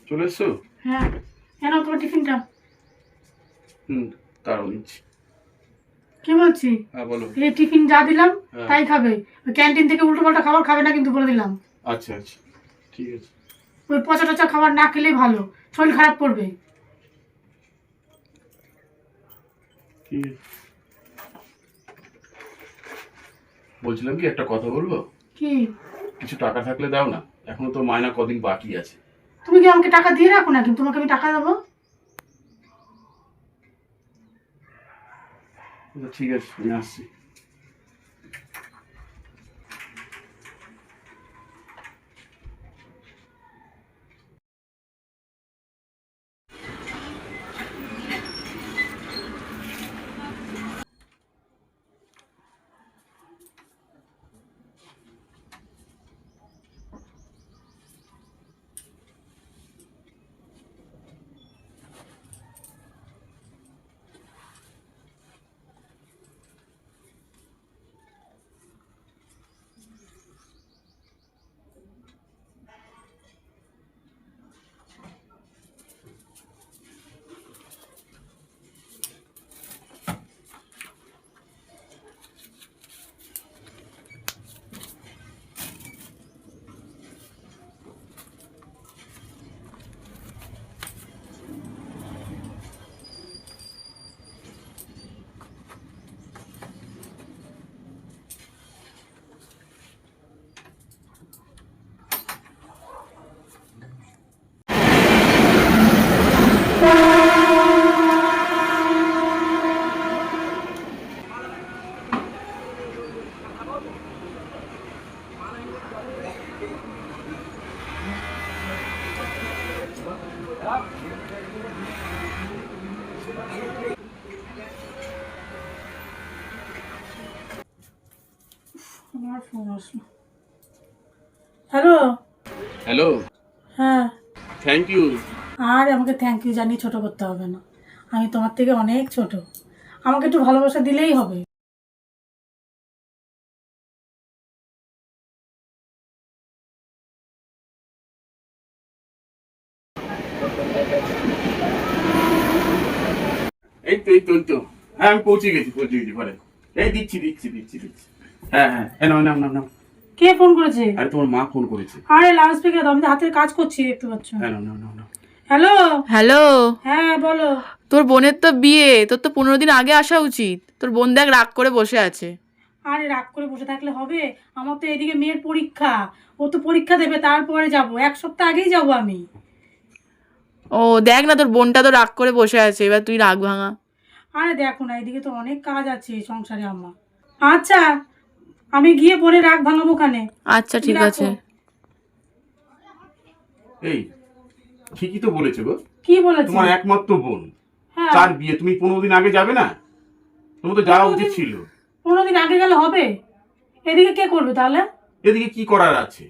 চলে এসছো? হ্যাঁ, কেন তোমার টিফিনটা? তাড়াও নিচ্ছি। কি বলছি? হ্যাঁ বলো। এই টিফিন যা দিলাম হ্যাঁ। তাই খাবে। ক্যান্টিন থেকে উল্টো পাল্টা খাবার খাবে না কিন্তু, বলে দিলাম। আচ্ছা আচ্ছা, ঠিক আছে। ওই পচা টচা খাবার না খেলেই ভালো, শরীর খারাপ করবে। ঠিক আছে। বলছিলাম কি, একটা কথা বলবো? কি? কিছু টাকা থাকলে দাও না, এখনো তো মাইনা কদিন বাকি আছে। তুমি কি আমাকে টাকা দিয়ে রাখো না, কিন্তু তোমাকে আমি টাকা দেবো। ঠিক আছে, আমি আসছি। আমার ফোন আসলো। হ্যালো। হ্যালো। হ্যাঁ। Thank you. আর আমাকে থ্যাংক ইউ জানিয়ে ছোট করতে হবে না, আমি তোমার থেকে অনেক ছোট। আমাকে একটু ভালোবাসা দিলেই হবে। এই তো হ্যাঁ, আমি পৌঁছে গেছি ঘরে। এই দিচ্ছি দিচ্ছি দিচ্ছি দিচ্ছি। হ্যাঁ হ্যাঁ, নাও নাও নাও নাও। কে ফোন করেছে? আরে তোমার মা ফোন করেছে। আরে লাউড স্পিকার দাও, আমি তো হাতের কাজ করছি, দেখতে পাচ্ছ। হ্যাঁ, নাও নাও নাও নাও। হ্যালো। হ্যালো। হ্যাঁ বলো। তোর বোনের তো বিয়ে, তোর তো 15 দিন আগে আসা উচিত। তোর বোন দেখ রাগ করে বসে আছে। আরে রাগ করে বসে থাকলে হবে? আমার তো এদিকে মেয়ের পরীক্ষা, ও তো পরীক্ষা দেবে, তারপরে যাব, এক সপ্তাহ আগেই যাব আমি। ও দেখ না, তোর বোনটা তো রাগ করে বসে আছে, এবার তুই রাগ ভাঙা। আরে দেখো না, এদিকে তো অনেক কাজ আছে সংসারে আমার। আচ্ছা, আমি গিয়ে বোনের রাগ ভাঙাবো ওখানে। আচ্ছা ঠিক আছে। এই ঠিকই তো বলেছে গো। কি বলেছে? তোমার একমাত্র বোন, হ্যাঁ। তার বিয়ে, তুমি 15 দিন আগে যাবে না? তোমার তো যাওয়া উচিত ছিল। 15 দিন আগে গেলে হবে? এদিকে কে করবে তাহলে? এদিকে কি করার আছে?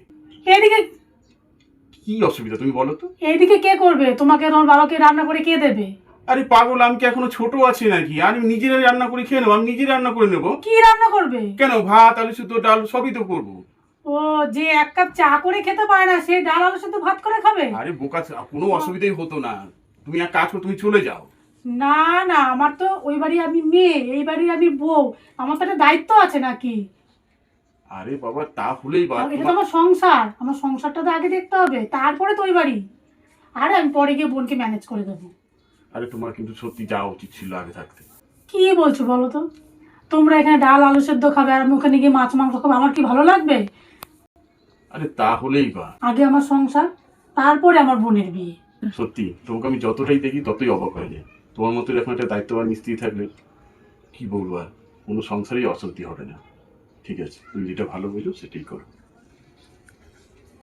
এদিকে কি অসুবিধা তুমি বলো তো? এদিকে কে করবে? তোমাকে তোমার বাবাকে রান্না করে কে দেবে? আরে পাগল, আমি কি এখনো ছোট আছি নাকি? আমি নিজেরাই রান্না করে খেয়ে নেবো, আমি নিজেই রান্না করে নেবো। কি রান্না করবে? কেন, ভাত আলু সিদ্ধ ডাল সবই তো করবো। ও, যে এক কাপ চা করে খেতে পারে না, সে ডাল আলু সেদ্ধ ভাত করে খাবে? আরে বোকা, কোনো অসুবিধাই হতো না। তুমি এক কাজ করো, তুমি চলে যাও। না না, আমার তো ওই বাড়ি আমি মেয়ে, এই বাড়ির আমি বউ, আমার তো একটা দায়িত্ব আছে নাকি? আরে বাবা, তা হলেই বা এটা তো আমার সংসার, আমার সংসারটা তো আগে দেখতে হবে, তারপরে তো ওই বাড়ি। আরে আমি পরে গিয়ে বোনকে ম্যানেজ করে দেবো। আরে তোমার কিন্তু সত্যি যাওয়া উচিত ছিল আগে থাকতে। কি বলছো বলো তো? তোমরা এখানে ডাল আলু সেদ্ধ খাবে আর আমি ওখানে গিয়ে মাছ মাংস খাবো, আমার কি ভালো লাগবে? আরে তা হলেই বা। আগে আমার সংসার, তারপরে আমার বোনের বিয়ে। সত্যি তোমাকে আমি যতটাই দেখি ততই অবাক হয়ে যায়। তোমার মতো এরকম একটা দায়িত্ববান স্ত্রী থাকলে কি বলবো আর, কোনো সংসারেই অশান্তি হবে না। ঠিক আছে, তুমি যেটা ভালো বোঝো সেটাই করো।